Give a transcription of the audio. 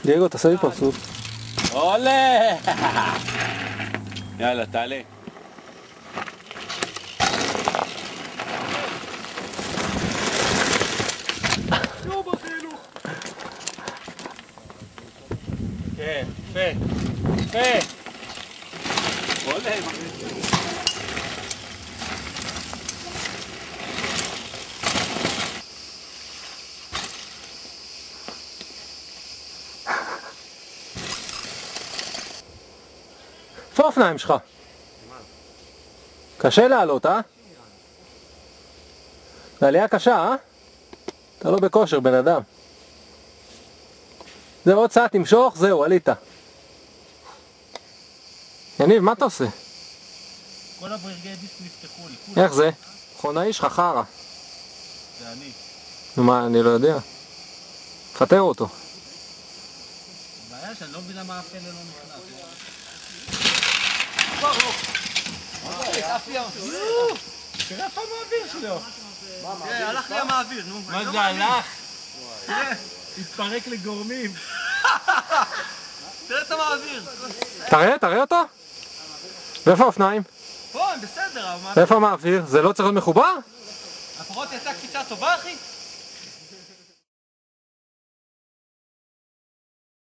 דייגו, תעשה לי פרצוף. עולה! יאללה, תעלה. כן, יפה. עולה. איפה האופניים שלך? קשה לעלות, אה? זה עלייה קשה, אה? אתה לא בכושר, בן אדם. זה עוד צעד, תמשוך, זהו, עלית. יניב, מה אתה עושה? כל הברגדיסט נפתחו לי. איך זה? מכונאי שלך חרא. זה אני. נו מה, אני לא יודע. תפטר אותו. הבעיה שאני לא מבינה מה הפלא לא נכנס. תראה איפה המעביר שלו. הלך לי המעביר, נו. מה זה הלך? התפרק לגורמים. תראה את המעביר. תראה אותו? ואיפה האופניים? פה, הם בסדר, המעביר. ואיפה המעביר? זה לא צריך להיות מחובר? לפחות יצאה קפיצה טובה, אחי?